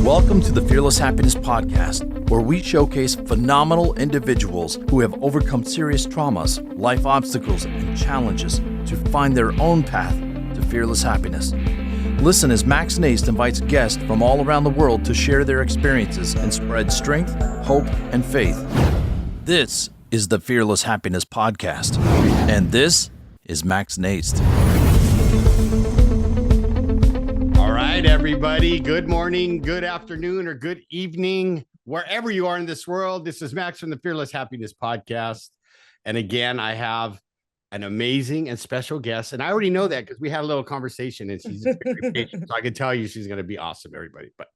Welcome to the Fearless Happiness Podcast, where we showcase phenomenal individuals who have overcome serious traumas, life obstacles, and challenges to find their own path to fearless happiness. Listen as Max Njist invites guests from all around the world to share their experiences and spread strength, hope, and faith. This is the Fearless Happiness Podcast, and this is Max Njist. All right, everybody. Good morning, good afternoon, or good evening, wherever you are in this world. This is Max from the Fearless Happiness Podcast. And again, I have an amazing and special guest. And I already know that because we had a little conversation and she's very patient. So I can tell you she's going to be awesome, everybody. But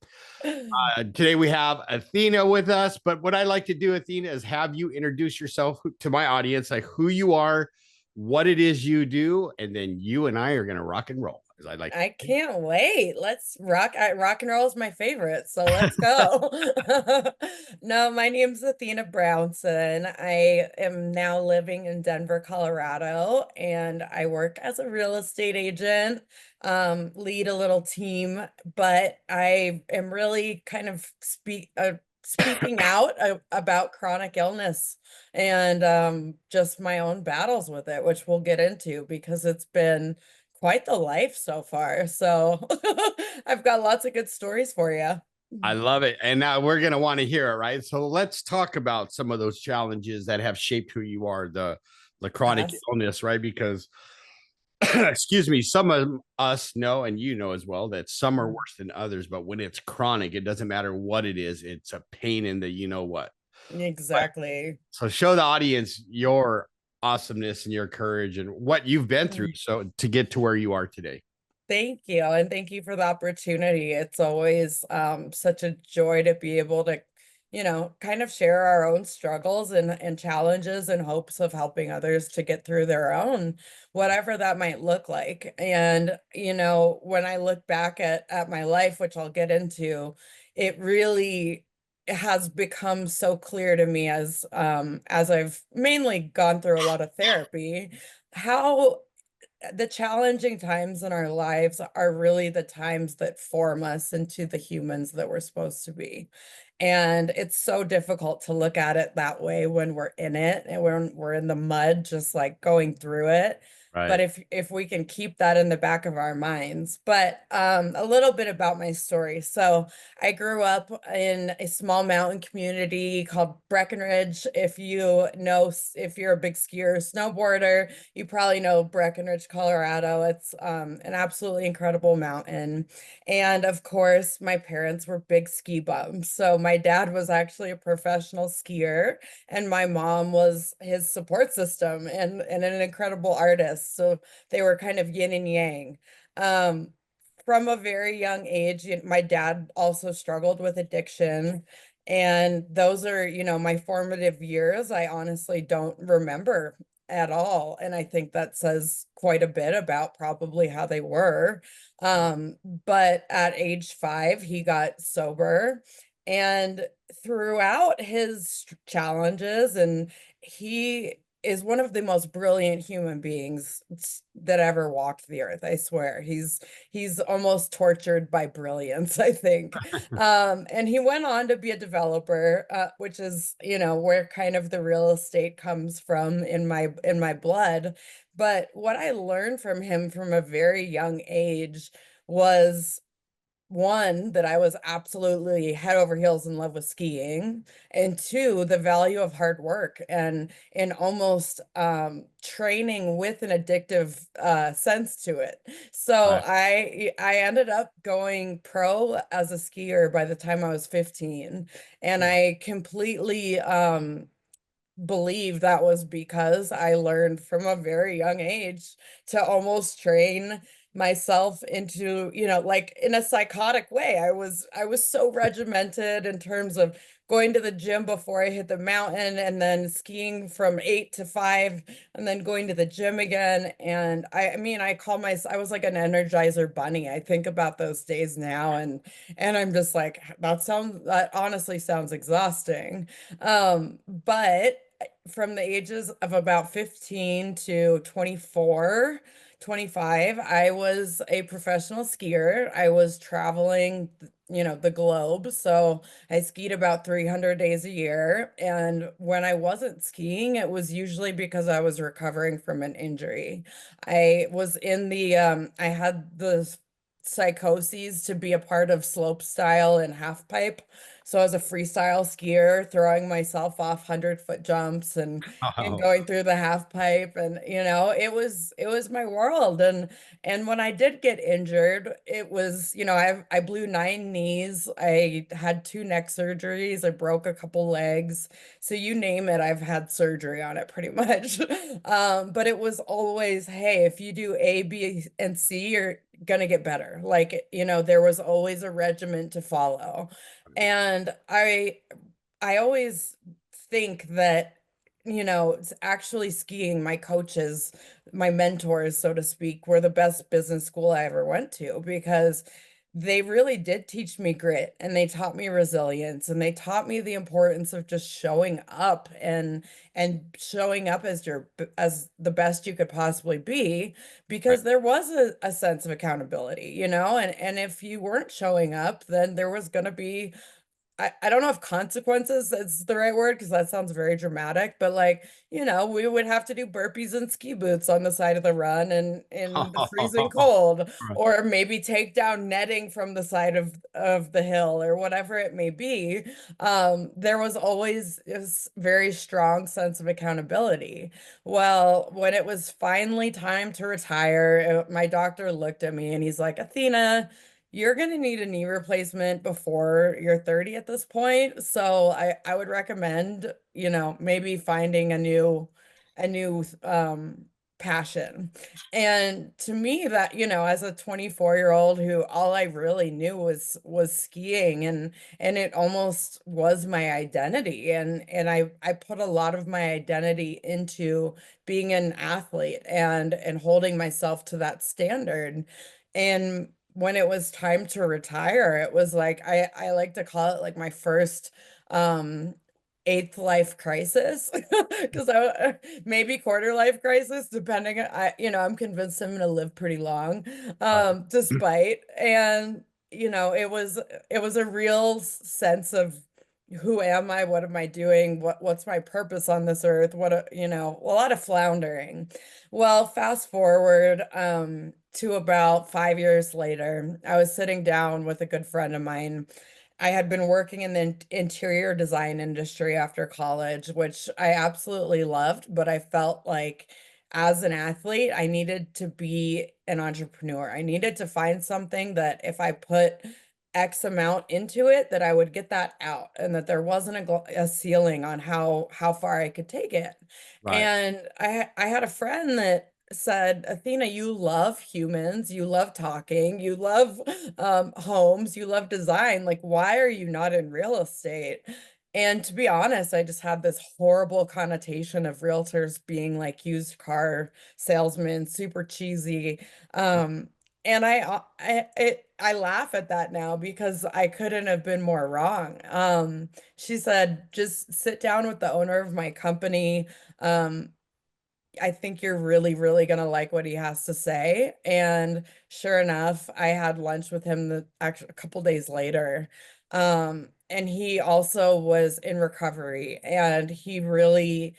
today we have Athena with us. But what I like to do, Athena, is have you introduce yourself to my audience, like who you are, what it is you do, and then you and I are going to rock and roll. I can't wait. Let's rock. Rock and roll is my favorite. So let's go. No, my name's Athena Brownson. I am now living in Denver, Colorado, and I work as a real estate agent, lead a little team, but I am really kind of speaking out about chronic illness and just my own battles with it, which we'll get into because it's been quite the life so far. So I've got lots of good stories for you. I love it. And now we're going to want to hear it, right? So let's talk about some of those challenges that have shaped who you are, the chronic illness, right? Because, excuse me, some of us know, and you know as well, that some are worse than others. But when it's chronic, it doesn't matter what it is. It's a pain in the you know what. Exactly. So show the audience your awesomeness and your courage and what you've been through so to get to where you are today. Thank you. And thank you for the opportunity. It's always such a joy to be able to, kind of share our own struggles and challenges in hopes of helping others to get through their own, whatever that might look like. And, when I look back at my life, which I'll get into, it really has become so clear to me as I've mainly gone through a lot of therapy, how the challenging times in our lives are really the times that form us into the humans that we're supposed to be. And it's so difficult to look at it that way when we're in it and when we're in the mud, just like going through it. Right. But if we can keep that in the back of our minds. But a little bit about my story. So I grew up in a small mountain community called Breckenridge. If you're a big skier or snowboarder, you probably know Breckenridge, Colorado. It's an absolutely incredible mountain. And of course, my parents were big ski bums. So my dad was actually a professional skier and my mom was his support system and an incredible artist. So they were kind of yin and yang. From a very young age, my dad also struggled with addiction. And those are, my formative years. I honestly don't remember at all. And I think that says quite a bit about probably how they were. But at age 5, he got sober. And throughout his challenges, and he is one of the most brilliant human beings that ever walked the earth. I swear he's almost tortured by brilliance, I think. And he went on to be a developer, which is, where kind of the real estate comes from in my blood. But what I learned from him from a very young age was, one, that I was absolutely head over heels in love with skiing, and two, the value of hard work and almost training with an addictive sense to it. So I ended up going pro as a skier by the time I was 15, and I completely believe that was because I learned from a very young age to almost train myself into, like in a psychotic way. I was so regimented in terms of going to the gym before I hit the mountain and then skiing from 8 to 5 and then going to the gym again. And I was like an Energizer bunny. I think about those days now and I'm just like, that honestly sounds exhausting. But from the ages of about 15 to 24, 25, I was a professional skier. I was traveling, the globe. So I skied about 300 days a year. And when I wasn't skiing, it was usually because I was recovering from an injury. I had the psychoses to be a part of slope style and half pipe. So I was a freestyle skier, throwing myself off 100-foot jumps and Oh, going through the half pipe, and it was my world. And when I did get injured, it was, I blew 9 knees. I had 2 neck surgeries. I broke a couple legs. So you name it, I've had surgery on it pretty much. But it was always, hey, if you do A, B, and C, you're gonna get better. Like, there was always a regimen to follow. And I always think that, it's actually skiing, my coaches, my mentors, so to speak, were the best business school I ever went to, because they really did teach me grit, and they taught me resilience, and they taught me the importance of just showing up and showing up as the best you could possibly be, right. because there was a sense of accountability, and if you weren't showing up, then there was going to be, I don't know if consequences is the right word, because that sounds very dramatic, but like, we would have to do burpees and ski boots on the side of the run and in the freezing cold, or maybe take down netting from the side of the hill, or whatever it may be. There was always this very strong sense of accountability. Well, when it was finally time to retire, my doctor looked at me and he's like, Athena, you're going to need a knee replacement before you're 30 at this point. So I would recommend, maybe finding a new passion. And to me, that, as a 24-year-old who all I really knew was skiing, and it almost was my identity. And I put a lot of my identity into being an athlete and holding myself to that standard. And when it was time to retire, it was like, I like to call it like my first um eighth life crisis, because I maybe quarter life crisis, depending on, I'm convinced I'm gonna live pretty long, despite. And it was a real sense of, who am I? What am I doing? What's my purpose on this earth? A lot of floundering. Well, fast forward to about 5 years later, I was sitting down with a good friend of mine. I had been working in the interior design industry after college, which I absolutely loved, but I felt like, as an athlete, I needed to be an entrepreneur. I needed to find something that if I put X amount into it, that I would get that out, and that there wasn't a ceiling on how far I could take it. Right. And I had a friend that said, Athena, you love humans, you love talking, you love homes, you love design. Like, why are you not in real estate? And to be honest, I just had this horrible connotation of realtors being like used car salesmen, super cheesy. Um, and I laugh at that now, because I couldn't have been more wrong. She said, just sit down with the owner of my company. Um, I think you're really, really gonna like what he has to say. And sure enough, I had lunch with him actually a couple days later. And he also was in recovery, and he really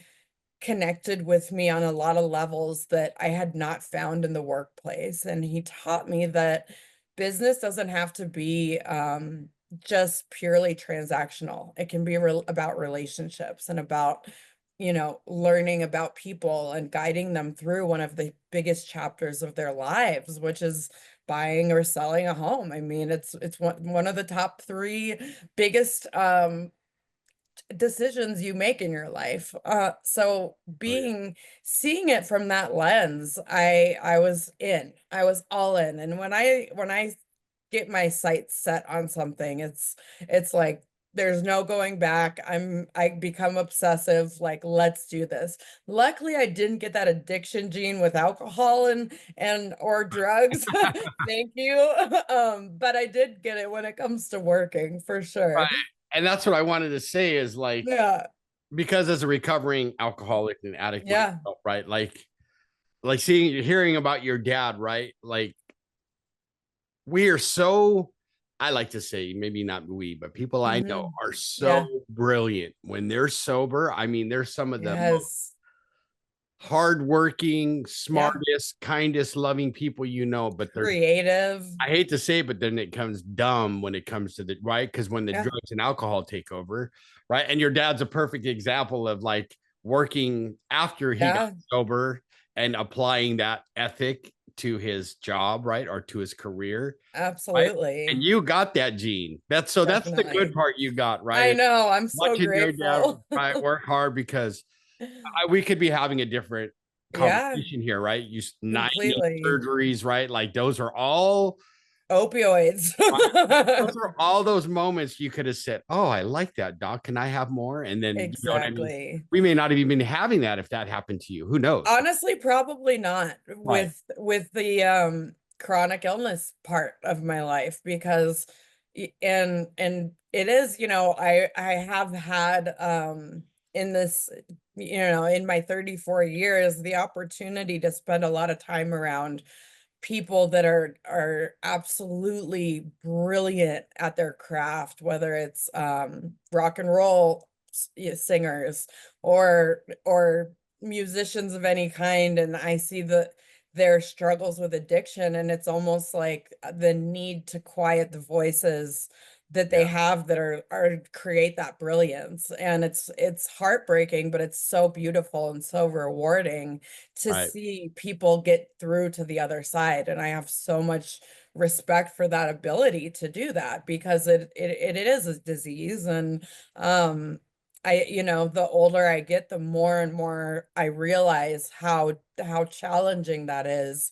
connected with me on a lot of levels that I had not found in the workplace. And he taught me that business doesn't have to be just purely transactional. It can be about relationships, and about, learning about people and guiding them through one of the biggest chapters of their lives, which is buying or selling a home. I mean, it's one of the top 3 biggest decisions you make in your life. So Oh, yeah. seeing it from that lens, I was all in. And when I get my sights set on something, it's like, there's no going back. I become obsessive, like, let's do this. Luckily, I didn't get that addiction gene with alcohol and or drugs. Thank you. But I did get it when it comes to working, for Right. sure. And that's what I wanted to say is like, Yeah. because as a recovering alcoholic and addict Yeah. myself, right? Like like hearing about your dad, right? Like we are so, I like to say, maybe not we, but people I know Mhm. are so Yeah. brilliant when they're sober. I mean, they're some of the most Yes. hardworking, Yeah. smartest, kindest, loving people you know, but they're, Creative. I hate to say it, but then it comes dumb when it comes to the right. Because when the Yeah. drugs and alcohol take over, right? And your dad's a perfect example of like working after he got Yeah. sober and applying that ethic to his job, right? Or to his career, right? And Absolutely. you got that gene. That's the good Definitely. part you got, I right? know. I'm so Watching your dad, grateful. right, work hard because we could be having a different Yeah, conversation here, right? You 90 completely. surgeries, right? Like those are all, Opioids. right? Those are all those moments you could have said, "Oh, I like that, doc. Can I have more?" And then you know what I mean. Exactly. We may not have even been having that if that happened to you. Who knows? Honestly, probably not Right, with the chronic illness part of my life because and it is, I have had in this, in my 34 years the opportunity to spend a lot of time around people that are absolutely brilliant at their craft, whether it's rock and roll singers or musicians of any kind, and I see their struggles with addiction, and it's almost like the need to quiet the voices that they yeah, have that are create that brilliance, and it's heartbreaking, but it's so beautiful and so rewarding to right, see people get through to the other side, and I have so much respect for that ability to do that because it is a disease, and um the older I get, the more and more I realize how challenging that is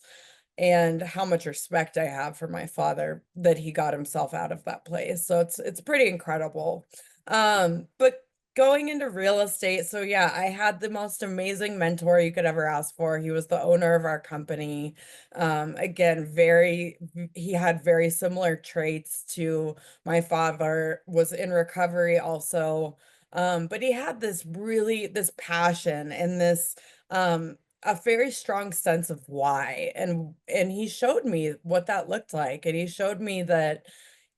and how much respect I have for my father that he got himself out of that place. So it's pretty incredible. But going into real estate, so yeah, I had the most amazing mentor you could ever ask for. He was the owner of our company. Again, he had very similar traits to my father, was in recovery also. But he had this passion and this a very strong sense of why, and he showed me what that looked like, and he showed me that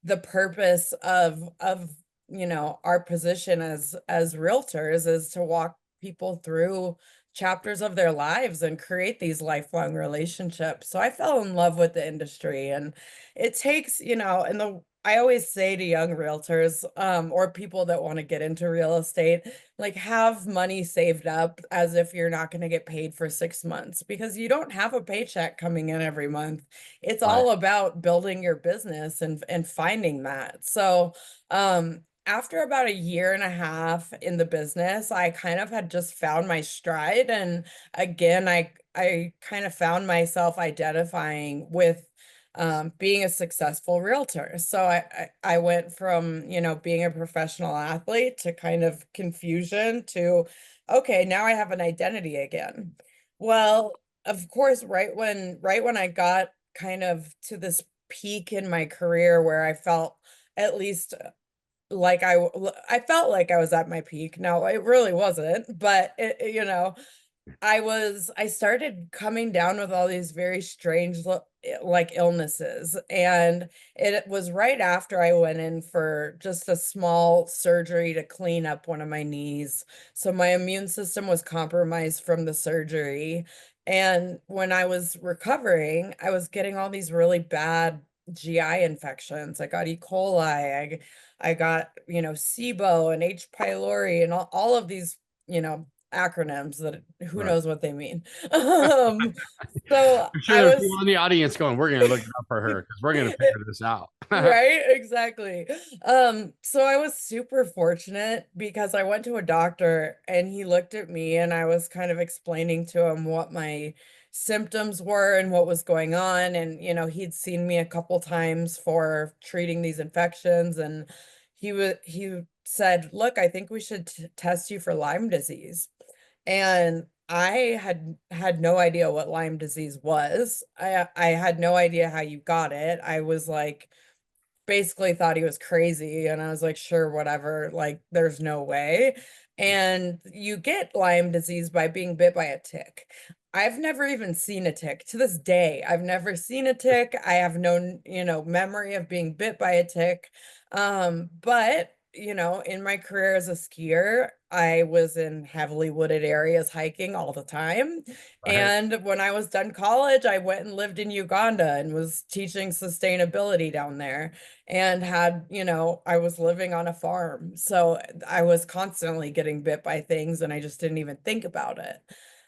the purpose of our position as realtors is to walk people through chapters of their lives and create these lifelong relationships. So I fell in love with the industry, and it takes, and the I always say to young realtors, or people that want to get into real estate, like have money saved up as if you're not going to get paid for 6 months because you don't have a paycheck coming in every month. It's right, all about building your business and finding that. So, after about a year and a half in the business, I kind of had just found my stride. And again, I kind of found myself identifying with being a successful realtor. So I went from, being a professional athlete to kind of confusion to, okay, now I have an identity again. Well, of course, right when I got kind of to this peak in my career where I felt at least like I felt like I was at my peak. Now it really wasn't, but I started coming down with all these very strange like illnesses, and it was right after I went in for just a small surgery to clean up one of my knees. So my immune system was compromised from the surgery, and when I was recovering, I was getting all these really bad GI infections. I got E. coli, I got, SIBO and H. pylori and all of these, acronyms that who right. knows what they mean. Um, so I'm sure I there's people was in the audience going, "We're going to look it up for her because we're going to figure this out." right, exactly. So I was super fortunate because I went to a doctor and he looked at me and I was kind of explaining to him what my symptoms were and what was going on. And, he'd seen me a couple times for treating these infections, and he said, "Look, I think we should test you for Lyme disease." And I had no idea what Lyme disease was. I had no idea how you got it. I was like, basically thought he was crazy, and I was like, "Sure, whatever, like, there's no way." And you get Lyme disease by being bit by a tick. I've never even seen a tick to this day. I've never seen a tick. I have no, memory of being bit by a tick. But in my career as a skier, I was in heavily wooded areas hiking all the time. Right. And when I was done college, I went and lived in Uganda and was teaching sustainability down there and I was living on a farm. So I was constantly getting bit by things and I just didn't even think about it.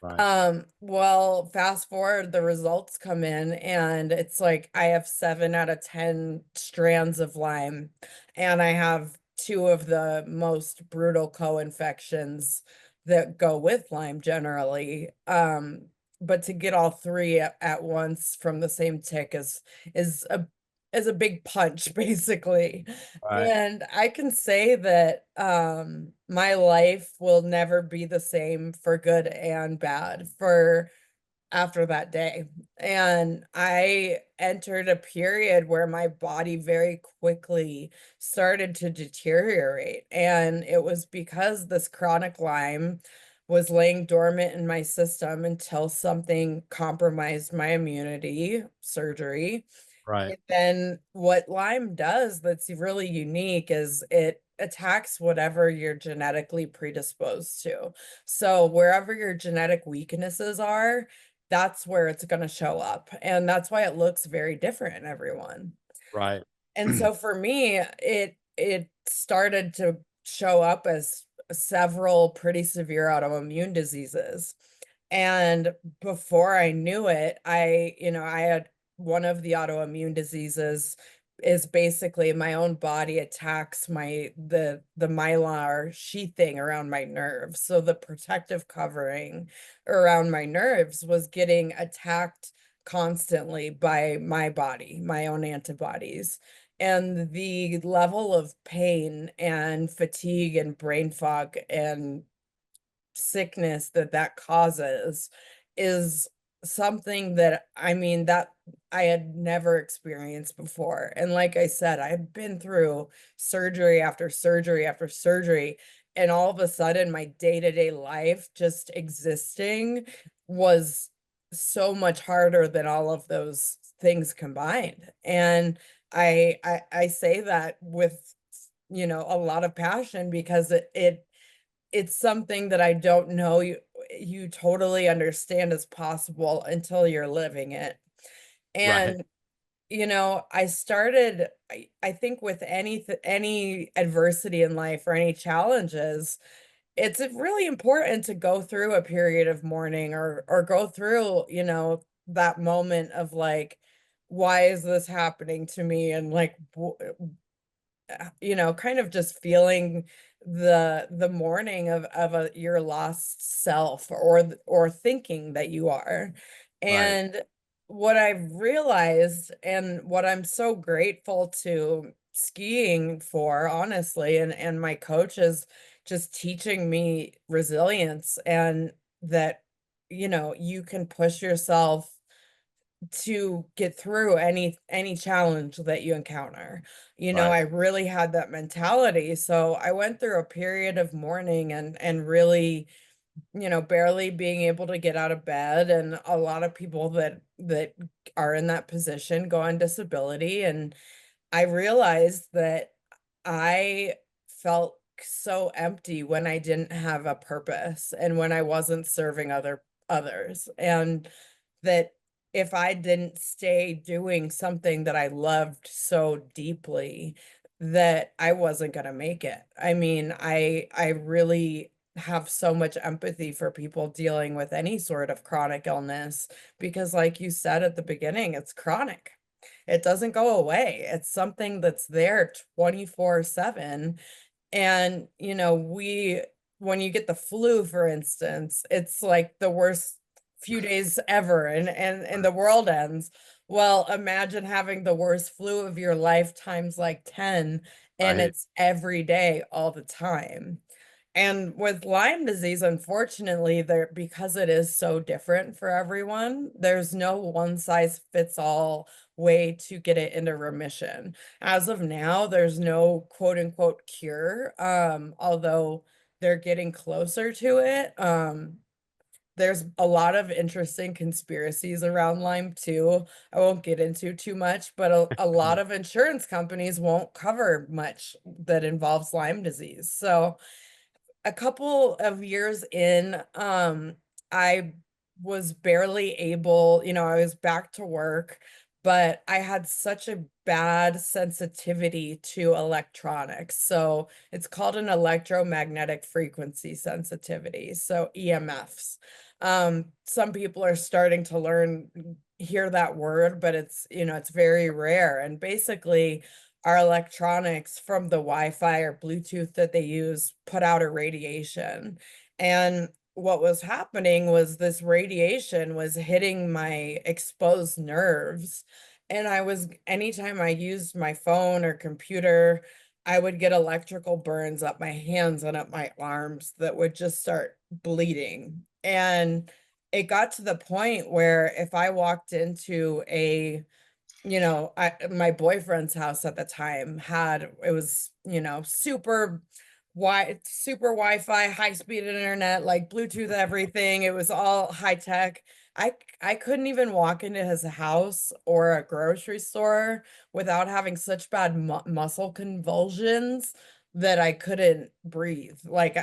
Right. Well, fast forward, the results come in, and it's like I have 7 out of 10 strands of Lyme, and I have two of the most brutal co-infections that go with Lyme generally. But to get all three at once from the same tick is a is a big punch, basically. Right. And I can say that my life will never be the same for good and bad for after that day. And I entered a period where my body very quickly started to deteriorate. And it was because this chronic Lyme was laying dormant in my system until something compromised my immunity, surgery. Right. And then what Lyme does that's really unique is it attacks whatever you're genetically predisposed to. So wherever your genetic weaknesses are, that's where it's going to show up. And that's why it looks very different in everyone. Right. And so for me, it started to show up as several pretty severe autoimmune diseases. And before I knew it, I had one of the autoimmune diseases is basically my own body attacks the mylar sheathing around my nerves. So the protective covering around my nerves was getting attacked constantly by my body, my own antibodies. And the level of pain and fatigue and brain fog and sickness that that causes is something that that I had never experienced before. And like I said, I've been through surgery after surgery after surgery, and all of a sudden my day-to-day life just existing was so much harder than all of those things combined. And I say that with a lot of passion because it's something that I don't know you totally understand as possible until you're living it. Right. And I started I think with any adversity in life or any challenges, it's really important to go through a period of mourning or go through, that moment of like, why is this happening to me? And like kind of just feeling the mourning of your lost self or thinking that you are. Right. And what I've realized and what I'm so grateful to skiing for, honestly, and my coach is just teaching me resilience and that you can push yourself to get through any challenge that you encounter. Right. I really had that mentality. So I went through a period of mourning and really, barely being able to get out of bed. And a lot of people that are in that position go on disability. And I realized that I felt so empty when I didn't have a purpose and when I wasn't serving others. And that if I didn't stay doing something that I loved so deeply, that I wasn't gonna make it. I really have so much empathy for people dealing with any sort of chronic illness because like you said at the beginning, it's chronic. It doesn't go away. It's something that's there 24/7. And, when you get the flu, for instance, it's like the worst few days ever and the world ends. Well, imagine having the worst flu of your life times like 10, and Right. it's every day, all the time. And with Lyme disease, unfortunately, there because it is so different for everyone, there's no one size fits all way to get it into remission. As of now, there's no quote unquote cure, although they're getting closer to it. there's a lot of interesting conspiracies around Lyme too. I won't get into too much, but a lot of insurance companies won't cover much that involves Lyme disease. So a couple of years in, I was barely able, I was back to work, but I had such a bad sensitivity to electronics. So it's called an electromagnetic frequency sensitivity, so EMFs. Some people are starting to hear that word, but it's very rare. And basically, our electronics from the Wi-Fi or Bluetooth that they use put out a radiation. And what was happening was this radiation was hitting my exposed nerves. And anytime I used my phone or computer, I would get electrical burns up my hands and up my arms that would just start bleeding. And it got to the point where if I walked into my boyfriend's house at the time it was, super Wi-Fi, high-speed internet, like Bluetooth, everything. It was all high tech. I couldn't even walk into his house or a grocery store without having such bad muscle convulsions that I couldn't breathe. Like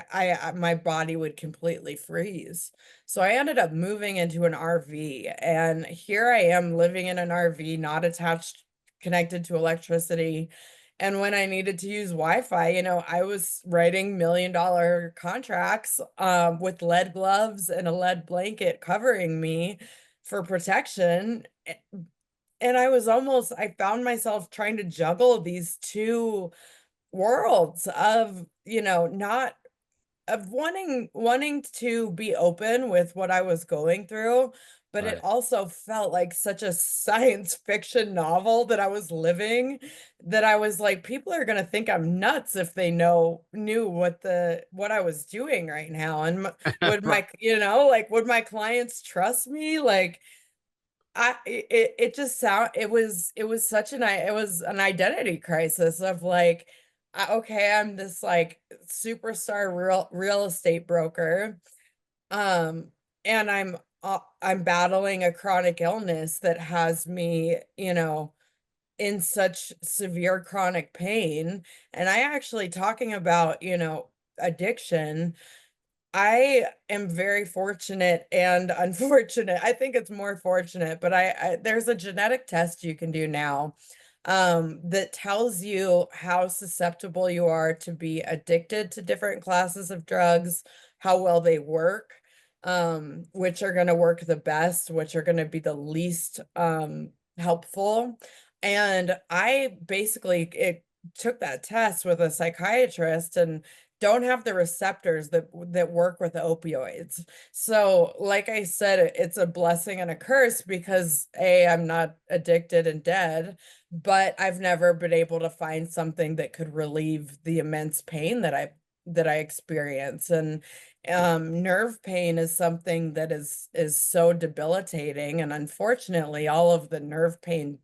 my body would completely freeze. So I ended up moving into an RV, and here I am living in an RV, not attached, connected to electricity. And when I needed to use Wi-Fi, I was writing $1 million contracts with lead gloves and a lead blanket covering me for protection. And I found myself trying to juggle these two worlds of, not of wanting to be open with what I was going through, but it Right. also felt like such a science fiction novel that I was living, that I was like, people are gonna think I'm nuts if they knew what I was doing right now. And would Right. would my clients trust me? Like it just it was it was an identity crisis of like, okay, I'm this like superstar real estate broker, um and I'm battling a chronic illness that has me, in such severe chronic pain. And I actually talking about, addiction, I am very fortunate and unfortunate. I think it's more fortunate, but there's a genetic test you can do now, that tells you how susceptible you are to be addicted to different classes of drugs, how well they work, which are going to work the best, which are going to be the least helpful. And I basically took that test with a psychiatrist and don't have the receptors that work with opioids. So, like I said, it's a blessing and a curse because I'm not addicted and dead, but I've never been able to find something that could relieve the immense pain that I experience. And nerve pain is something that is so debilitating. And unfortunately, all of the nerve pain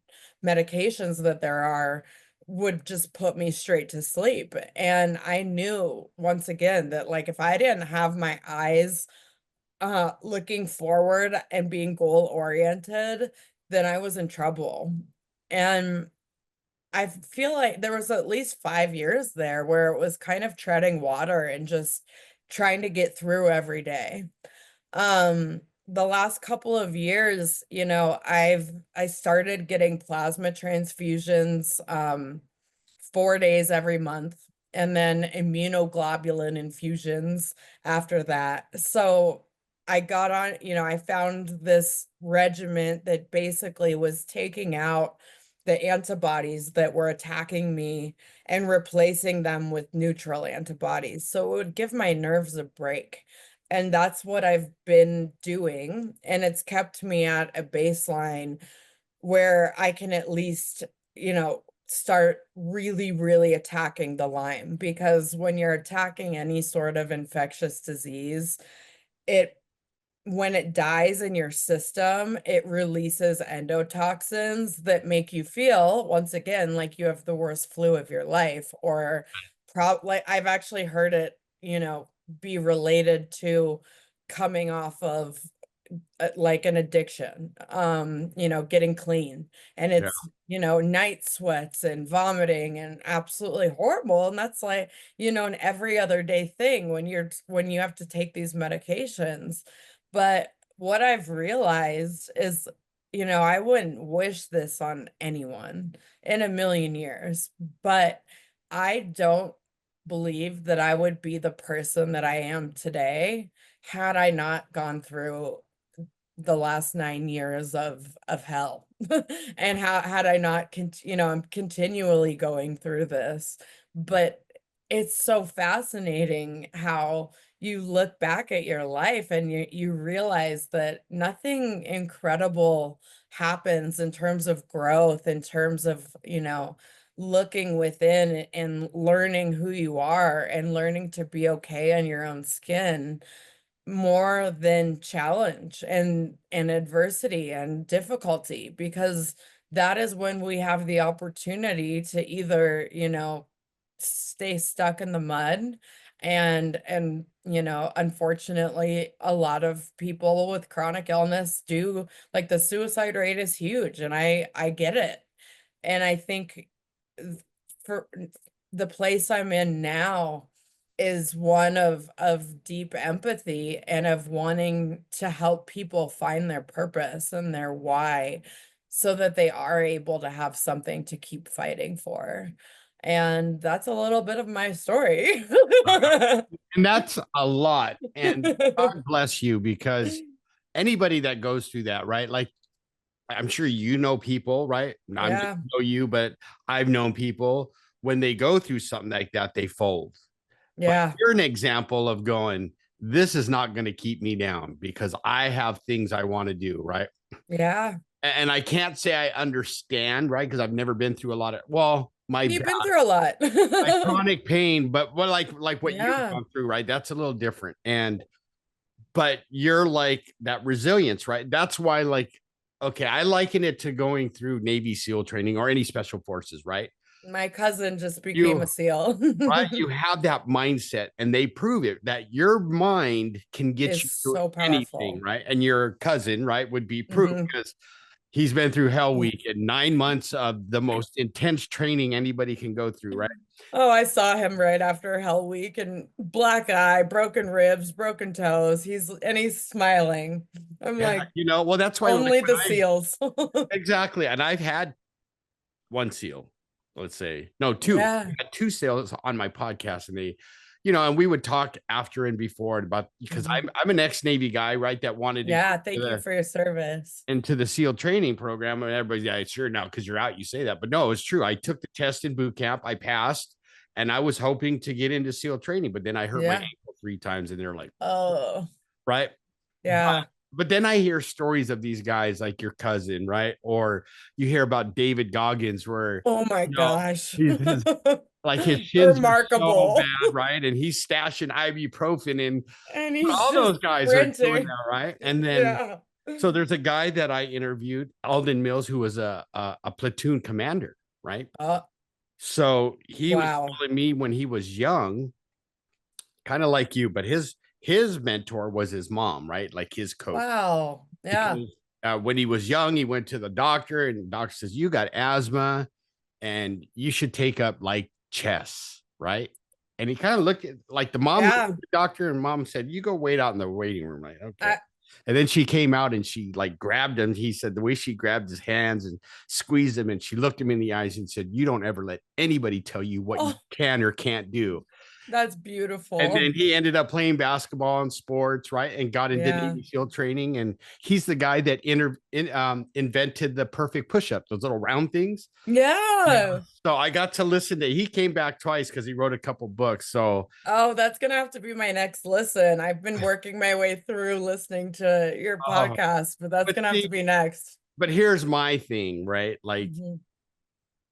medications that there are would just put me straight to sleep. And I knew once again that like if I didn't have my eyes looking forward and being goal oriented, then I was in trouble. And I feel like there was at least 5 years there where it was kind of treading water and just trying to get through every day. The last couple of years, I started getting plasma transfusions 4 days every month, and then immunoglobulin infusions after that. So I found this regimen that basically was taking out the antibodies that were attacking me and replacing them with neutral antibodies. So it would give my nerves a break. And that's what I've been doing. And it's kept me at a baseline where I can at least, start really, really attacking the Lyme. Because when you're attacking any sort of infectious disease, it when it dies in your system, it releases endotoxins that make you feel, once again, like you have the worst flu of your life, or like I've actually heard it, be related to coming off of like an addiction, getting clean, and Yeah. it's, night sweats and vomiting and absolutely horrible. And that's like, an every other day thing when you have to take these medications. But what I've realized is, I wouldn't wish this on anyone in a million years, but I don't believe that I would be the person that I am today had I not gone through the last 9 years of hell. And how had I not I'm continually going through this. But it's so fascinating how you look back at your life and you realize that nothing incredible happens in terms of growth, in terms of, looking within and learning who you are and learning to be okay in your own skin, more than challenge and adversity and difficulty, because that is when we have the opportunity to either, stay stuck in the mud. And unfortunately, a lot of people with chronic illness do, like, the suicide rate is huge, and I get it. And I think for the place I'm in now is one of deep empathy and of wanting to help people find their purpose and their why, so that they are able to have something to keep fighting for. And that's a little bit of my story. And that's a lot. And God bless you, because anybody that goes through that, right? Like, I'm sure you know people, right? I'm just Yeah, know you, but I've known people when they go through something like that, they fold. But yeah, you're an example of going, this is not going to keep me down because I have things I want to do, right? yeah. And I can't say I understand, right? Because I've never been through a lot of, well, You've been through a lot. my chronic pain, but what, like what you've Yeah, gone through, right? That's a little different. And but you're like that resilience, right? That's why, like, okay, I liken it to going through Navy SEAL training or any special forces, right? my cousin just became You a SEAL. right, you have that mindset, and they prove it that your mind can get you Is through so anything, powerful. right? And your cousin, right, would be proof Hmm. because he's been through hell week and 9 months of the most intense training anybody can go through, right? Oh, I saw him right after Hell Week, and black eye, broken ribs, broken toes. He's smiling. I'm Yeah, like, well, that's why, like, only when the I SEALs. exactly, and I've had one SEAL, let's say, no, two. I Yeah. had two SEALs on my podcast, and they, and we would talk after and before about, because Mhm. I'm an ex-Navy guy, right? That wanted to Yeah, get thank you for your service. into the SEAL training program, and everybody's, yeah, sure, now because you're out, you say that, but no, it's true. I took the test in boot camp, I passed, and I was hoping to get into SEAL training, but then I hurt my Yeah. ankle 3 times, and they're like, Oh, right. yeah. But then I hear stories of these guys like your cousin, right? Or you hear about David Goggins, where Oh my you know gosh. his like his shins are so Remarkable. bad, right? And he's stashing ibuprofen, and And he's all just those guys are doing sprinting. that, right? And then Yeah. so there's a guy that I interviewed, Alden Mills, who was a platoon commander, right? Oh, So he was wow. telling me when he was young, kind of like you, but his mentor was his mom, right? Like his coach, Wow. Yeah. because when he was young, he went to the doctor, and the doctor says, "You got asthma, and you should take up like chess, right?" And he kind of looked at, like, the mom looked Yeah. at the doctor, and mom said, "You go wait out in the waiting room." Like, okay. I, And then she came out and she like grabbed him. He said the way she grabbed his hands and squeezed him, and she looked him in the eyes and said, "You don't ever let anybody tell you what you oh, can or can't do." that's And then beautiful. he ended up playing basketball and sports, right? And got into Yeah. Navy SEAL training. And he's the guy that invented the perfect push-up, those little round things. Yeah. Yeah. So I got to listen to, he came back twice because he wrote a couple books. So Oh, that's gonna have to be my next listen. I've been working my way through listening to your uh, podcast, but that's but gonna have to see, be next. but here's my thing, right? Like, Mhm.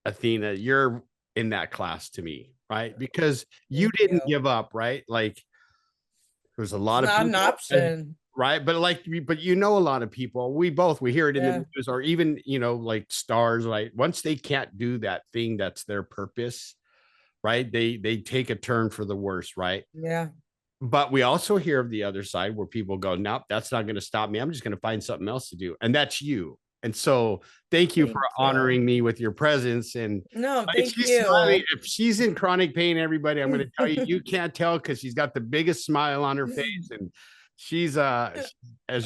Athena, you're in that class to me, right? Because you Thank didn't you. give up, right? Like, there's a It's lot of not an people, option. right? But like, but a lot of people. We hear it in the Yeah. news, or even like stars. Right? Once they can't do that thing that's their purpose, right? They take a turn for the worse, right? Yeah. but we also hear of the other side where people go, nope, that's not going to stop me. I'm just going to find something else to do. And that's you. And so thank you for Thank you. honoring me with your presence. And No, like, thank she's smiling. you. If she's in chronic pain, everybody, I'm going to tell you, you can't tell because she's got the biggest smile on her face. And she's, as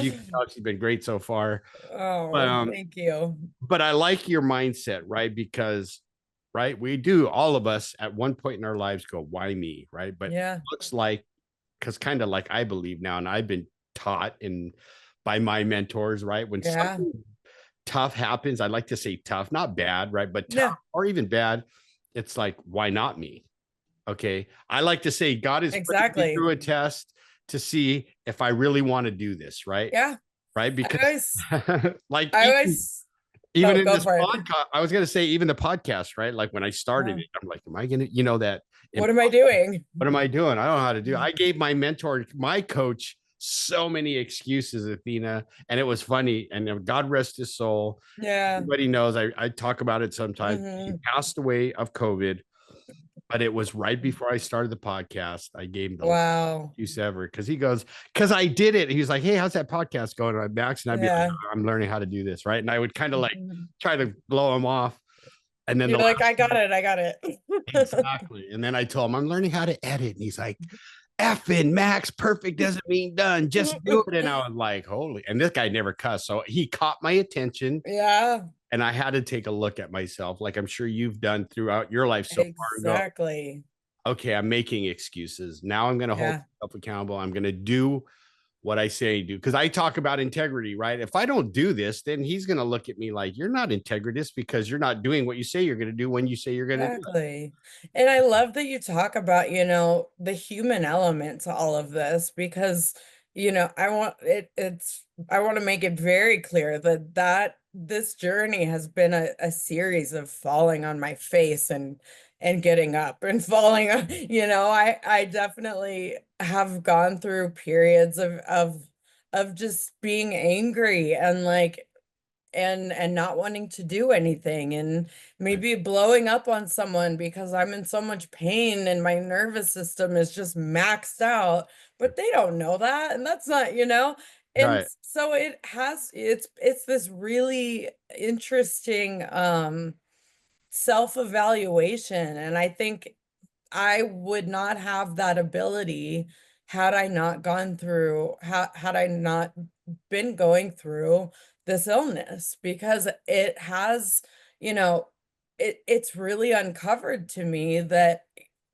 you can tell, she's been great so far. But, Oh, thank you. but I like your mindset, right? Because, right, we do, all of us at one point in our lives go, why me? Right. But it Yeah. looks like, because kind of like I believe now, and I've been taught in by my mentors, right? When Yeah. something tough happens, I like to say tough, not bad, right? But tough Yeah. or even bad, it's like, why not me? Okay. I like to say God is putting me Exactly. through a test to see if I really want to do this, right? Yeah. Right. I Because always, like I always, even oh, in go this for it. podcast, I was gonna say even the podcast, right? Like when I started Yeah. it, I'm like, am I gonna, that What am I doing? what am I doing? I don't know how to do it. I gave my mentor, my coach, so many excuses, Athena, and it was funny. And God rest his soul. Yeah. Everybody knows I talk about it sometimes. He Hmm. passed away of COVID, but it was right before I started the podcast. I gave him the Wow. excuse ever because he goes, because I did it. He was like, hey, how's that podcast going? And I'm Max, and I'd be like, Yeah. I'm learning how to do this, right? And I would kind of like Mhm. try to blow him off. And then You're the like, I last got it. I got it. exactly. And then I told him I'm learning how to edit. And he's like, effing Max, perfect doesn't mean done. Just do it. And I was like, holy. And this guy never cussed. So he caught my attention. Yeah, And I had to take a look at myself, like I'm sure you've done throughout your life so far, and go, exactly. okay, I'm making excuses. Now I'm going to hold Yeah, myself accountable. I'm going to do what I say do. Because I talk about integrity, right? If I don't do this, then he's going to look at me like, you're not integritous because you're not doing what you say you're going to do when you say you're going to do it. exactly. And I love that you talk about, the human element to all of this because, I want to make it very clear that this journey has been a series of falling on my face and getting up and falling on, I definitely have gone through periods of just being angry and like and not wanting to do anything and Right. maybe blowing up on someone because I'm in so much pain and my nervous system is just maxed out, but they don't know that and that's not, and Right. so it's this really interesting self-evaluation, and I think I would not have that ability had I not gone through had I not been going through this illness because it has, you know, it's really uncovered to me that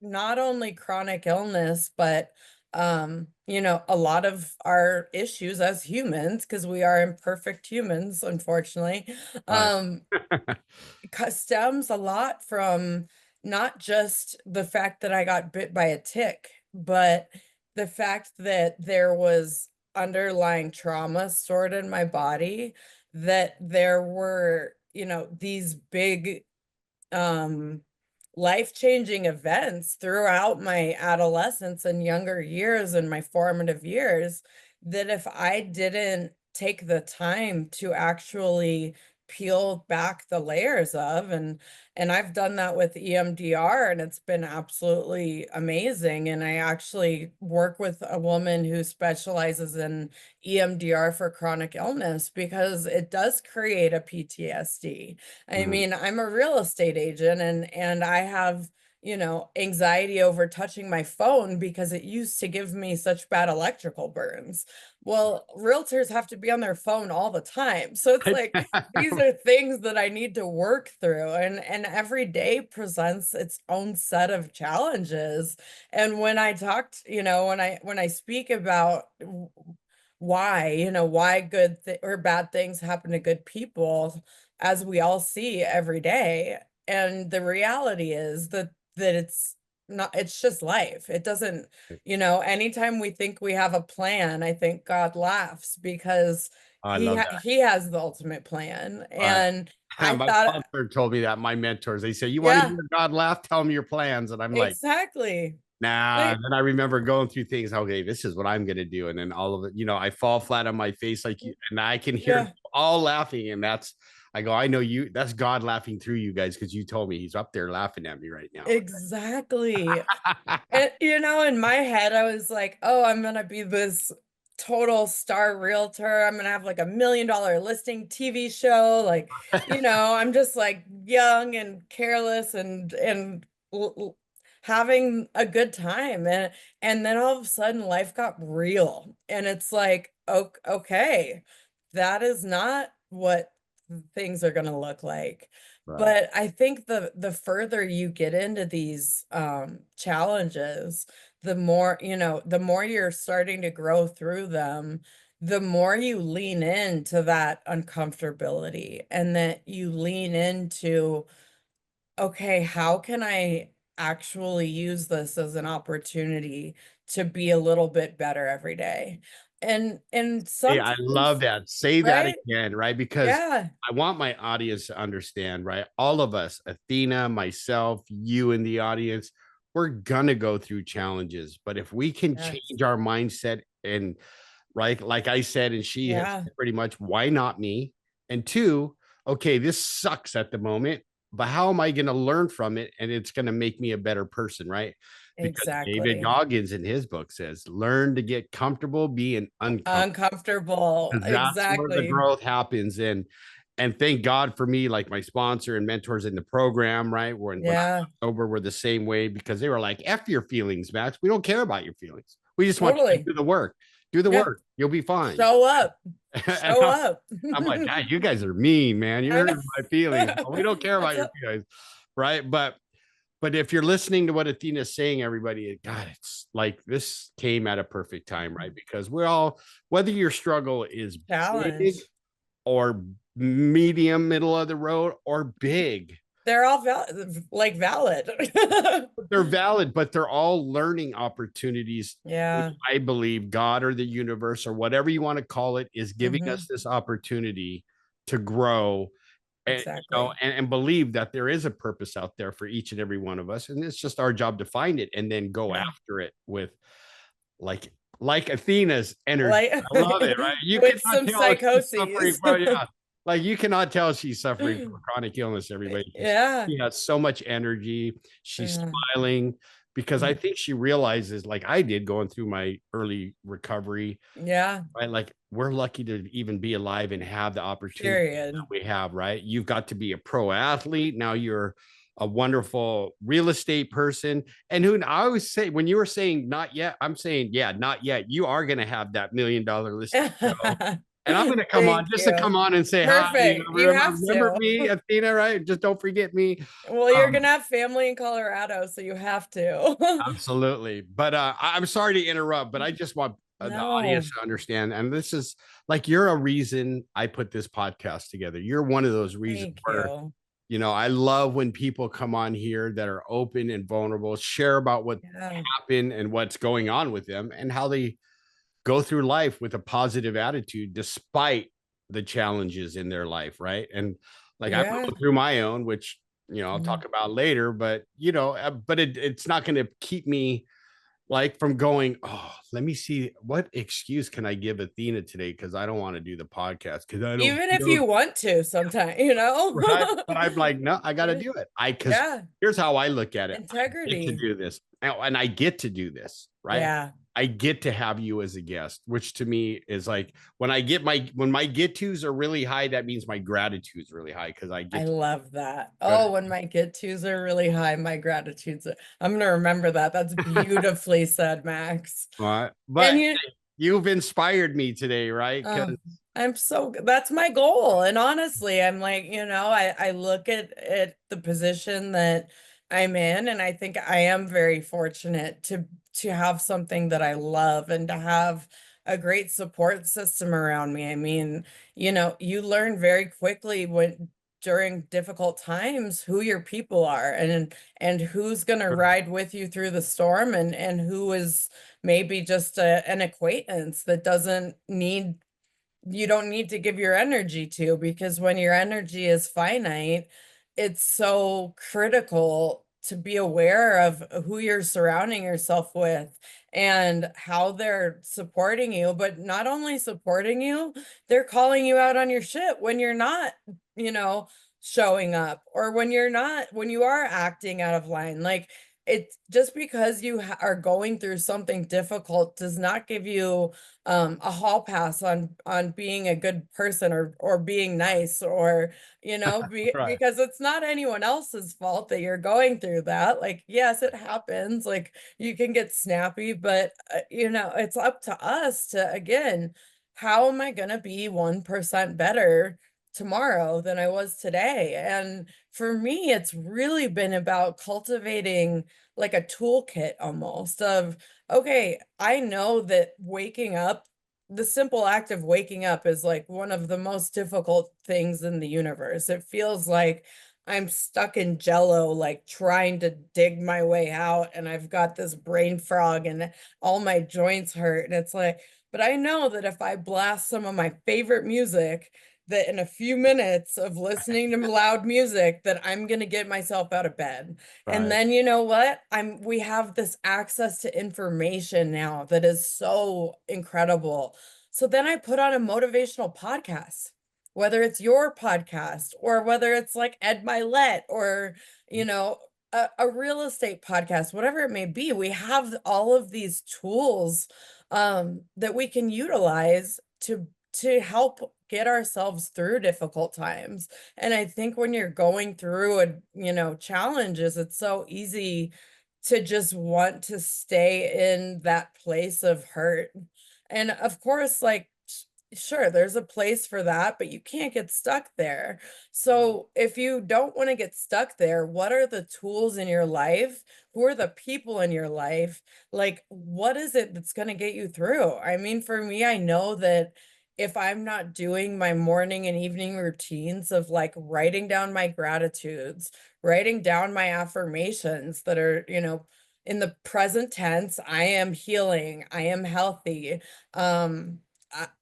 not only chronic illness, but a lot of our issues as humans, because we are imperfect humans, unfortunately, Right. um stems a lot from not just the fact that I got bit by a tick, but the fact that there was underlying trauma stored in my body, that there were, these big um life-changing events throughout my adolescence and younger years and my formative years that if I didn't take the time to actually peel back the layers of, and I've done that with EMDR and it's been absolutely amazing, and I actually work with a woman who specializes in EMDR for chronic illness because it does create a PTSD. I Mhm. mean, I'm a real estate agent and I have, anxiety over touching my phone because it used to give me such bad electrical burns. Well, realtors have to be on their phone all the time. So it's like these are things that I need to work through, and every day presents its own set of challenges. And when I talked, when I speak about why, why or bad things happen to good people, as we all see every day. And the reality is that it's just life. It doesn't, anytime we think we have a plan, I think God laughs because I love that. he has the ultimate plan. Right. And I My thought, sponsor told me that. My mentors, they say, you want to yeah, hear God laugh? Tell them your plans. And I'm like, exactly. nah. Like, And then I remember going through things. Okay, this is what I'm gonna do. And then all of it, I fall flat on my face like you, and I can hear yeah, all laughing. And that's I go, I know you, that's God laughing through you guys, because you told me he's up there laughing at me right now. Exactly. And, in my head, I was like, oh, I'm gonna be this total star realtor. I'm gonna have like $1 million listing TV show. Like, I'm just like young and careless and having a good time. And then all of a sudden life got real. And it's like, okay, that is not what things are gonna look like. Right. But I think the further you get into these challenges, the more you're starting to grow through them, the more you lean into that uncomfortability and that you lean into, okay, how can I actually use this as an opportunity to be a little bit better every day? And Hey, I love sometimes, that. Say that right? again, right? Because Yeah, I want my audience to understand, right? All of us, Athena, myself, you in the audience, we're gonna go through challenges. But if we can yes, change our mindset and right, like I said, and she has yeah, said pretty much, why not me? And two, okay, this sucks at the moment, but how am I gonna learn from it? And it's gonna make me a better person, right? Because David exactly. Goggins in his book says, learn to get comfortable being uncomfortable, Uncomfortable, because that's where the exactly. growth happens. And thank God for me, like my sponsor and mentors in the program, right? When I Yeah, was sober, were the same way, because they were like, F your feelings, Max. We don't care about your feelings. We just want you to totally. do the work. Do the Yeah, work. You'll be fine. show up, And show up. I'm like, God, you guys are mean, man. You're I know. hurting my feelings. But we don't care about That's your a, feelings. Right. But if you're listening to what Athena's saying, everybody, God, it's like this came at a perfect time, right? Because we're all, whether your struggle is big challenge. or medium, middle of the road, or big, They're all valid. they're valid, but they're all learning opportunities, which Yeah. I believe God or the universe or whatever you want to call it is giving us Hmm. this opportunity to grow, and Exactly. and believe that there is a purpose out there for each and every one of us, and it's just our job to find it and then go Yeah. after it with like like Athena's energy. Like I love it, right? You with cannot some tell she's suffering psychoses. from, yeah, like you cannot tell she's suffering from a chronic illness, everybody, because Yeah. she has so much energy. She's Yeah. smiling because I Mhm. think she realizes, like I did going through my early recovery, Yeah. right? Like we're lucky to even be alive and have the opportunity that Period. we have, right? You've got to be a pro athlete. Now you're a wonderful real estate person. And who I always say, when you were saying not yet, I'm saying, yeah, not yet. You are going to have that $1 million listing show. And I'm going to come on Thank just to you. come on and say hi. Perfect. You have Remember to. me, Athena, right? Just don't forget me. Well, you're Um, gonna have family in Colorado, so you have to. Absolutely. But I'm sorry to interrupt, but I just want the audience No, to understand. And this is like, you're a reason I put this podcast together. You're one of those reasons thank where, you. I love when people come on here that are open and vulnerable, share about what Yeah, happened and what's going on with them and how they go through life with a positive attitude despite the challenges in their life, right? And like I'm yeah. going through my own, which I'll Mhm. talk about later, but but it's not going to keep me like from going, oh, let me see what excuse can I give Athena today because I don't want to do the podcast because I don't Even if feel you want to sometime, right. But I'm like, no, I got to Yeah, do it. Because yeah. here's how I look at it. I get to Integrity. do this, and I get to do this, right? Yeah, I get to have you as a guest, which to me is like when my get tos are really high, that means my gratitude is really high because I I get to. love that. Oh, when my get tos are really high, my gratitudes are, I'm gonna remember that. That's beautifully said, Max. Right. And But you've inspired me today, right? Because oh, that's my goal. And honestly, I'm like, I look at the position that I'm in, and I think I am very fortunate to have something that I love and to have a great support system around me. I mean, you learn very quickly when during difficult times who your people are and who's going to ride with you through the storm and who is maybe just an acquaintance that doesn't need you don't need to give your energy to, because when your energy is finite, it's so critical to be aware of who you're surrounding yourself with and how they're supporting you, but not only supporting you, they're calling you out on your shit when you're not you know, showing up, or when you're not, when you are acting out of line. Like, it's just because you are going through something difficult does not give you a hall pass on being a good person, or being nice, or Right. because it's not anyone else's fault that you're going through that. Like, yes, it happens. Like, you can get snappy, but it's up to us to, again, how am I going to be 1% better tomorrow than I was today? And for me, it's really been about cultivating like a toolkit almost of, okay, I know that waking up, the simple act of waking up is like one of the most difficult things in the universe. It feels like I'm stuck in jello, like trying to dig my way out, and I've got this brain frog and all my joints hurt. And it's like, but I know that if I blast some of my favorite music, that in a few minutes of listening to loud music, that I'm going to get myself out of bed. And Right. then you know what? We have this access to information now that is so incredible. So then I put on a motivational podcast, whether it's your podcast, or whether it's like Ed Milet, or, you know, a real estate podcast, whatever it may be. We have all of these tools that we can utilize to help get ourselves through difficult times. And I think when you're going through challenges, it's so easy to just want to stay in that place of hurt. And of course, like, sure, there's a place for that, but you can't get stuck there. So if you don't want to get stuck there, what are the tools in your life? Who are the people in your life? Like, what is it that's going to get you through? I mean, for me, I know that if I'm not doing my morning and evening routines of like writing down my gratitudes, writing down my affirmations that are, in the present tense, I am healing, I am healthy.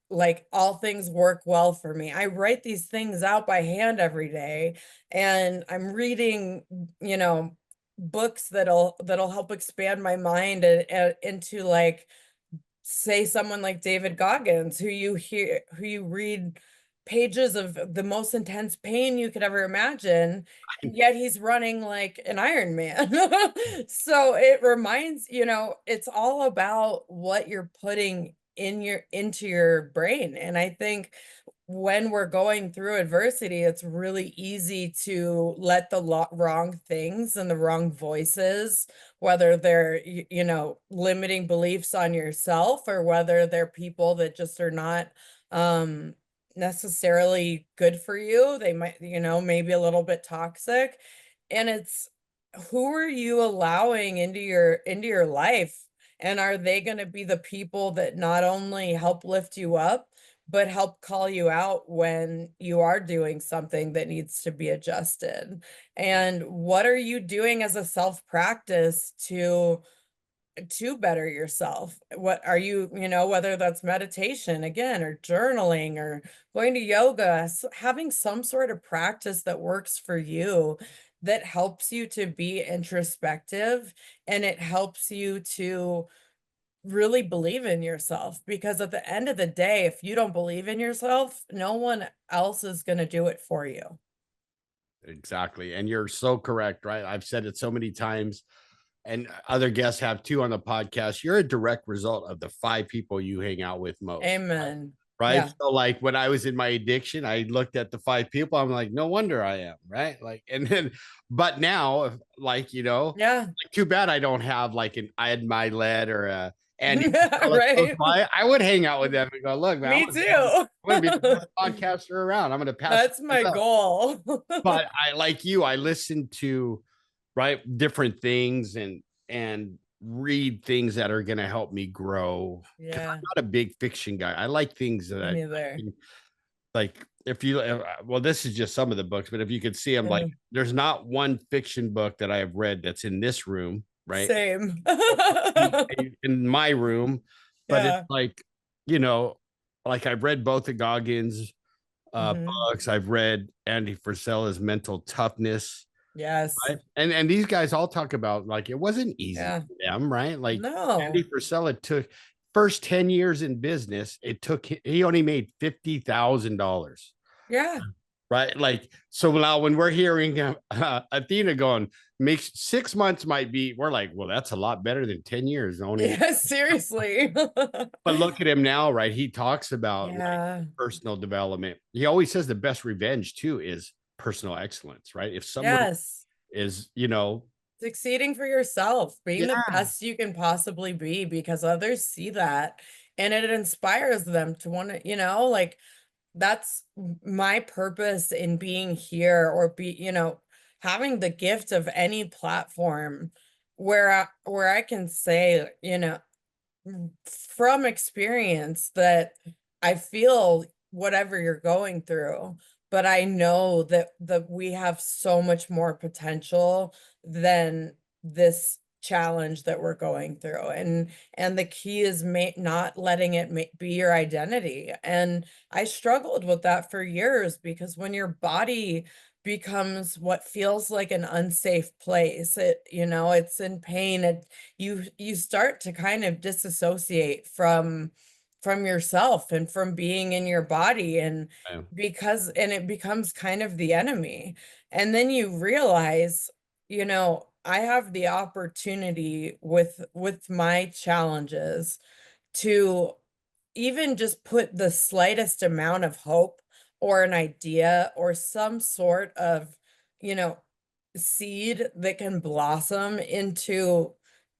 Like, all things work well for me. I write these things out by hand every day, and I'm reading, books that'll help expand my mind into, like, say, someone like David Goggins, who you read pages of the most intense pain you could ever imagine, and yet he's running like an Iron Man. So it reminds, it's all about what you're putting into your brain. And I think when we're going through adversity, it's really easy to let the wrong things and the wrong voices, whether they're, limiting beliefs on yourself, or whether they're people that just are not um, necessarily good for you. They might, maybe a little bit toxic. And it's, who are you allowing into your life? And are they going to be the people that not only help lift you up, but help call you out when you are doing something that needs to be adjusted? And what are you doing as a self practice to better yourself? What are you, whether that's meditation again, or journaling, or going to yoga, having some sort of practice that works for you, that helps you to be introspective, and it helps you to really believe in yourself. Because at the end of the day, if you don't believe in yourself, no one else is going to do it for you. Exactly. And you're so correct, right? I've said it so many times, and other guests have too on the podcast. You're a direct result of the 5 people you hang out with most. Amen. Right. Yeah. So, like, when I was in my addiction, I looked at the 5 people. I'm like, no wonder I am. Right. Like, and then, but now, like, Yeah. like, too bad I don't have like an Ed Milet or a Andy Frisella close Right. by. I would hang out with them and go, look, man, Me too. I'm going to be the best podcaster around. I'm going to pass That's this my up. goal. But I, like you, I listen to, right, different things, and read things that are going to help me grow. 'Cause I'm Yeah, not a big fiction guy. I like things that me I neither. can, like, if you, well, this is just some of the books, but if you could see them, like, Yeah, there's not one fiction book that I have read that's in this room, right? same. In my room, but it's Yeah. like, you know, like, I've read both the Goggins Hmm. books. I've read Andy Frisella's Mental Toughness, Yes. right? And these guys all talk about, like, it wasn't easy Yeah. for them, right? Like, Andy No. Frisella took first 10 years in business, he only made $50,000. Yeah. right? Like, so now when we're hearing Athena going, makes 6 months might be, we're like, well, that's a lot better than 10 years owning. Yeah, seriously. But look at him now, right? He talks about like Yeah. personal development. He always says the best revenge too is personal excellence, right? If someone Yes. is, Succeeding for yourself, being the yeah, best you can possibly be because others see that and it inspires them to want to, like that's my purpose in being here or having the gift of any platform where I can say, from experience that I feel whatever you're going through, but I know that we have so much more potential than this challenge that we're going through. And the key is not letting it be your identity. And I struggled with that for years because when your body becomes what feels like an unsafe place, it's in pain, you start to kind of disassociate from yourself and from being in your body, and it becomes kind of the enemy. And then you realize, I have the opportunity with my challenges to even just put the slightest amount of hope or an idea or some sort of, you know, seed that can blossom into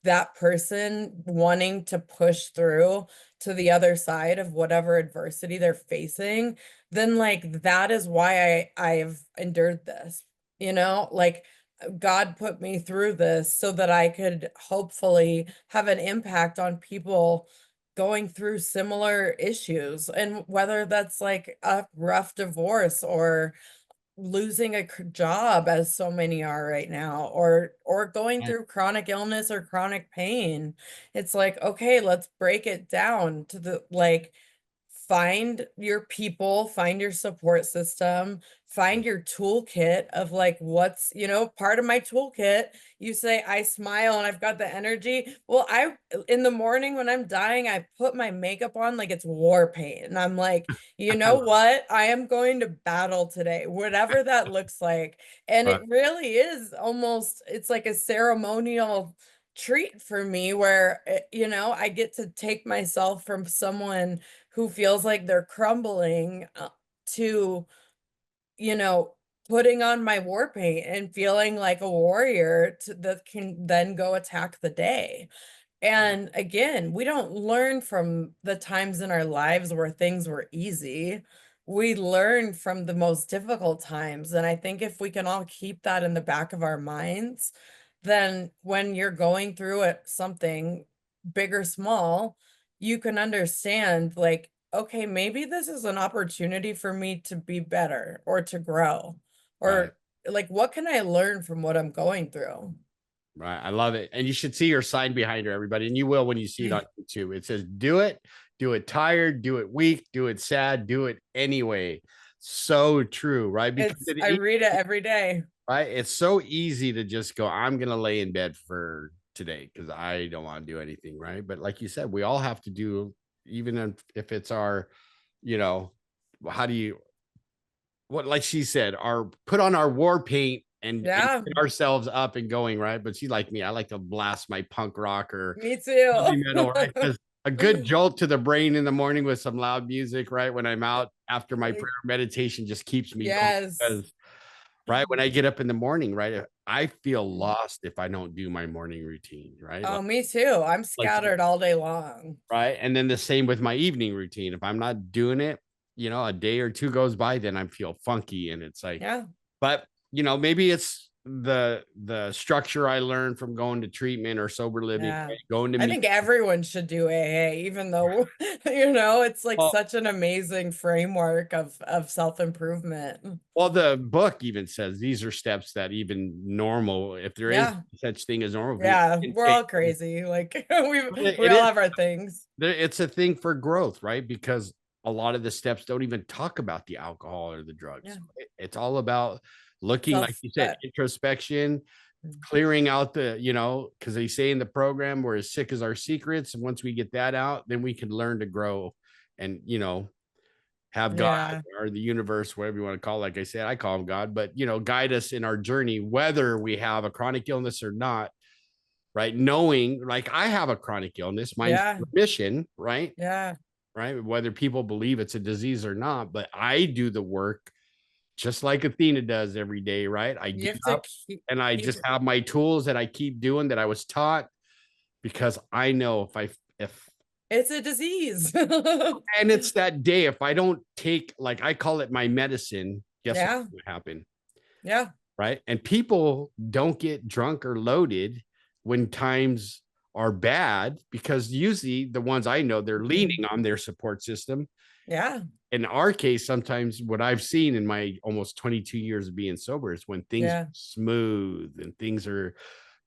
that person wanting to push through to the other side of whatever adversity they're facing, then like that is why I've endured this, like God put me through this so that I could hopefully have an impact on people going through similar issues, and whether that's like a rough divorce or losing a job as so many are right now, or going and through chronic illness or chronic pain. It's like, okay, let's break it down to the like find your people, find your support system, find your toolkit of like what's, part of my toolkit. You say I smile and I've got the energy. Well, I in the morning when I'm dying, I put my makeup on like it's war paint. And I'm like, you know what? I am going to battle today, whatever that looks like. And it right, really is almost, it's like a ceremonial treat for me where, I get to take myself from someone who feels like they're crumbling to, you know, putting on my war paint and feeling like a warrior that can then go attack the day. And again, we don't learn from the times in our lives where things were easy. We learn from the most difficult times. And I think if we can all keep that in the back of our minds, then when you're going through something big or small, you can understand like, okay, maybe this is an opportunity for me to be better or to grow, right. or like, what can I learn from what I'm going through? Right. I love it. And you should see your sign behind her, everybody. And you will when you see it on YouTube. It says, do it tired, do it weak, do it sad, do it anyway. So true, right? Because I read it every day. right. It's so easy to just go, I'm gonna lay in bed for today because I don't want to do anything, right? But like you said, we all have to do, even if it's our, you know, how do you what like she said, our put on our war paint and Yeah, get ourselves up and going, right? But she like me, I like to blast my punk rock or me too. heavy metal, right? Because a good jolt to the brain in the morning with some loud music, right? When I'm out after my prayer meditation just keeps me going. Yes. Because right when I get up in the morning, right, I feel lost if I don't do my morning routine, right? Oh, me too. I'm Like scattered all day long. right. And then the same with my evening routine. If I'm not doing it, a day or two goes by, then I feel funky. And it's like, Yeah. but maybe it's the structure I learned from going to treatment or sober living, Yeah. right? Going to I meet. think everyone should do AA, even though, it's like Well, such an amazing framework of self-improvement. well, the book even says these are steps that even normal, if there is Yeah. such thing as normal people, Yeah. can We're take. all crazy. Like we It all is. have our things. It's a thing for growth, right? Because a lot of the steps don't even talk about the alcohol or the drugs. Yeah. It's all about looking, like Self, you said, introspection, mm, clearing out because they say in the program, we're as sick as our secrets. And once we get that out, then we can learn to grow and, have God Yeah. or the universe, whatever you want to call it. Like I said, I call him God, but guide us in our journey, whether we have a chronic illness or not, right? Knowing, like, I have a chronic illness, mine's Yeah. remission, right? Yeah. Right. Whether people believe it's a disease or not, but I do the work just like Athena does every day, right? I You get have to up and I keep just have my tools that I keep doing that I was taught, because I know if it's a disease. and it's that day, if I don't take, like, I call it my medicine, guess what's Yeah. going to happen? Yeah. Right. And people don't get drunk or loaded when times are bad, because usually the ones I know, they're leaning on their support system. Yeah. In our case, sometimes what I've seen in my almost 22 years of being sober is when things Yeah. are smooth and things are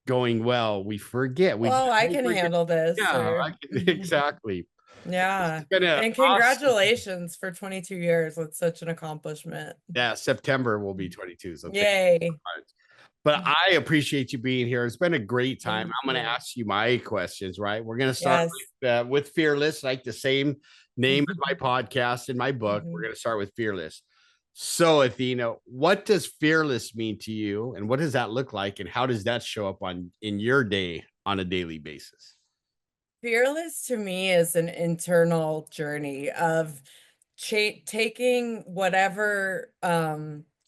going well, we forget. Well, I can Forget. handle this, Yeah, or exactly. yeah. It's been a And awesome. congratulations for 22 years. That's such an accomplishment. Yeah, September will be 22. So thank you Yay. so much. But I appreciate you being here. It's been a great time. Thank I'm going to you. ask you my questions, right? We're going to start Yes. with Fearless, like the same name as my podcast and my book. We're Mhm. going to start with Fearless. So, Athena, what does fearless mean to you, and what does that look like, and how does that show up in your day on a daily basis? Fearless to me is an internal journey of taking whatever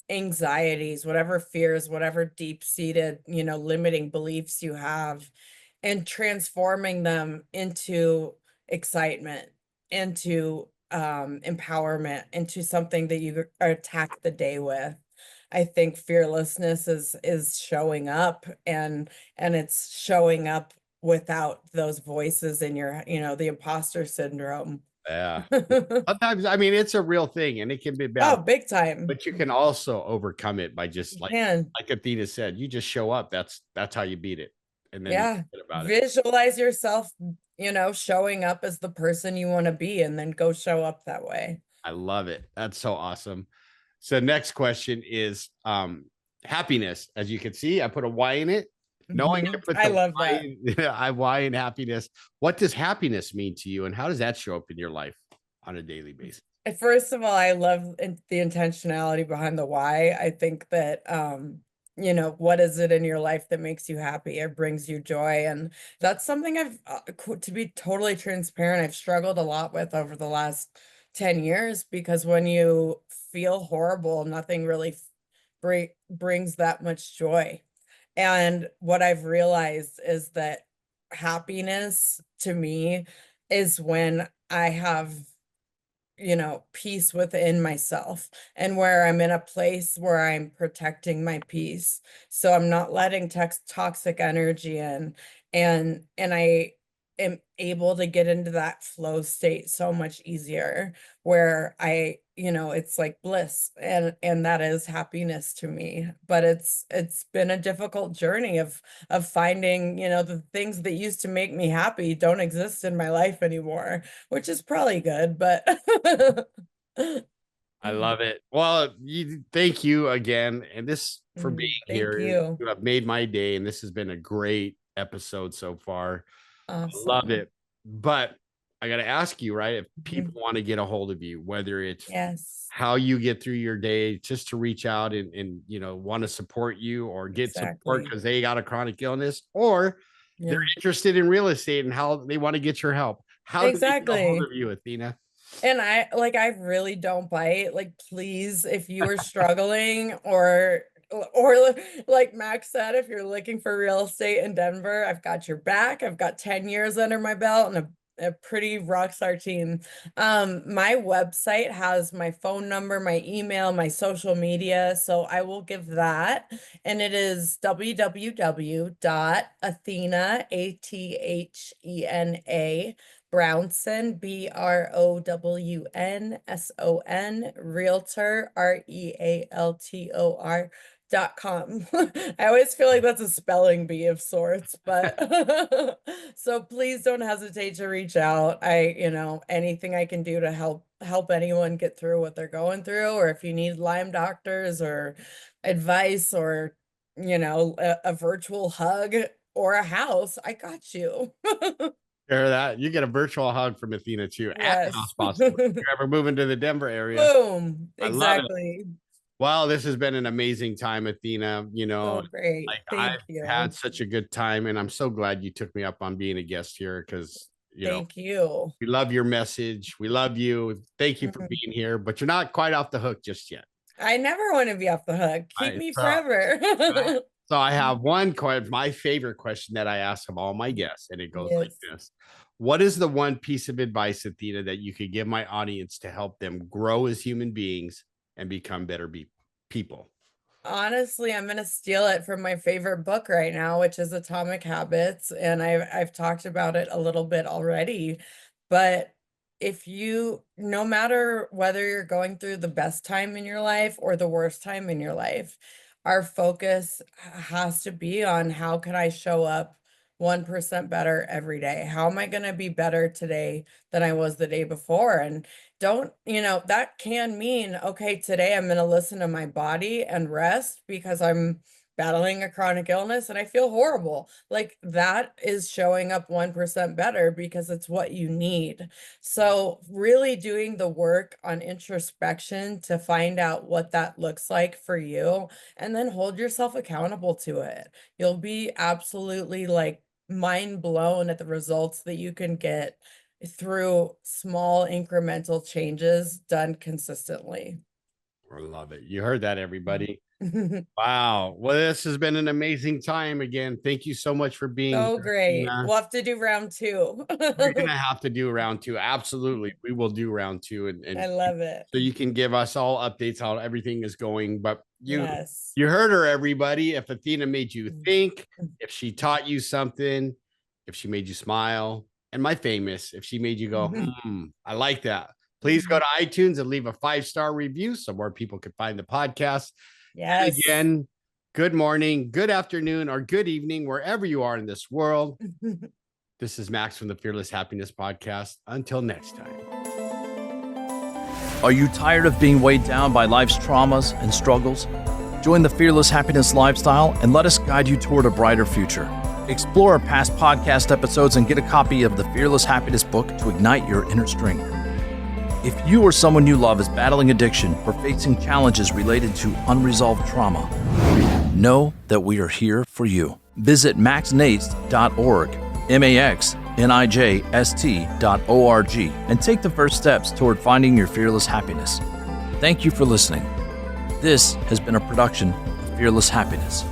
anxieties, whatever fears, whatever deep-seated, limiting beliefs you have, and transforming them into excitement, into empowerment, into something that you attack the day with. I think fearlessness is showing up, and it's showing up without those voices in your, the imposter syndrome. Yeah. Sometimes, I mean, it's a real thing and it can be Oh, bad, big time. but you can also overcome it by just You can. like Athena said, you just show up. That's how you beat it. And then you Yeah. forget about it. Visualize yourself, showing up as the person you want to be, and then go show up that way. I love it. That's so awesome. So next question is happiness. As you can see, I put a Y in it. Knowing I put I the love that. Y in happiness. What does happiness mean to you, and how does that show up in your life on a daily basis? First of all, I love the intentionality behind the why. I think that, what is it in your life that makes you happy or brings you joy? And that's something I've, to be totally transparent, I've struggled a lot with over the last 10 years, because when you feel horrible, nothing really brings that much joy. And what I've realized is that happiness to me is when I have, peace within myself, and where I'm in a place where I'm protecting my peace. So I'm not letting toxic energy in, and I am able to get into that flow state so much easier, where it's like bliss, and that is happiness to me. But it's been a difficult journey of finding, the things that used to make me happy don't exist in my life anymore, which is probably good, but I love it. Well, thank you again, and this for being Thank here. you. You have made my day, and this has been a great episode so far. I love Awesome. it. But I got to ask you, right? If people Mhm. want to get a hold of you, whether it's Yes, how you get through your day, just to reach out and want to support you or get support exactly. because they got a chronic illness, or they're Yeah, interested in real estate and how they want to get your help. How do they get a hold exactly. of you, Athena? And I really don't bite. Like, please, if you are struggling, or like Max said, if you're looking for real estate in Denver, I've got your back. I've got 10 years under my belt and a pretty rock star team. My website has my phone number, my email, my social media, so I will give that. And it is www.athena, Athena Brownson, Brownson, Realtor, Realtor.com. I always feel like that's a spelling bee of sorts, but so please don't hesitate to reach out. Anything I can do to help anyone get through what they're going through, or if you need Lyme doctors or advice, or a virtual hug or a house, I got you. Hear that? You get a virtual hug from Athena too, at Yes. House Possible. If you're ever moving to the Denver area, Boom. I love it. Exactly. Well, this has been an amazing time, Athena. So great. Like Thank I've you. had such a good time, and I'm so glad you took me up on being a guest here because Thank you. we love your message. We love you. Thank you for Mhm. being here, but you're not quite off the hook just yet. I never want to be off the hook. Keep Right, me so- forever. So I have one question, my favorite question that I ask of all my guests, and it goes like Yes. this. What is the one piece of advice, Athena, that you could give my audience to help them grow as human beings and become better people? Honestly, I'm gonna steal it from my favorite book right now, which is Atomic Habits, and I've talked about it a little bit already. But if you, no matter whether you're going through the best time in your life or the worst time in your life, our focus has to be on how can I show up 1% better every day? How am I gonna be better today than I was the day before? And don't, that can mean, okay, today I'm going to listen to my body and rest because I'm battling a chronic illness and I feel horrible. Like that is showing up 1% better because it's what you need. So really doing the work on introspection to find out what that looks like for you and then hold yourself accountable to it. You'll be absolutely like mind blown at the results that you can get through small incremental changes done consistently. I love it. You heard that, everybody. Wow. Well, this has been an amazing time again. Thank you so much for being So here, great. Athena. We'll have to do round 2. We're gonna have to do round 2. Absolutely. We will do round 2 I love it. so you can give us all updates how everything is going. But Yes. you heard her, everybody. If Athena made you Mm. think, if she taught you something, if she made you smile, and my famous, if she made you go, I like that. Please go to iTunes and leave a 5-star review so more people can find the podcast. And Yes. again, good morning, good afternoon, or good evening, wherever you are in this world. This is Max from the Fearless Happiness Podcast. Until next time. Are you tired of being weighed down by life's traumas and struggles? Join the Fearless Happiness lifestyle and let us guide you toward a brighter future. Explore our past podcast episodes and get a copy of the Fearless Happiness book to ignite your inner strength. If you or someone you love is battling addiction or facing challenges related to unresolved trauma, know that we are here for you. Visit maxnijst.org, maxnijst.org, and take the first steps toward finding your fearless happiness. Thank you for listening. This has been a production of Fearless Happiness.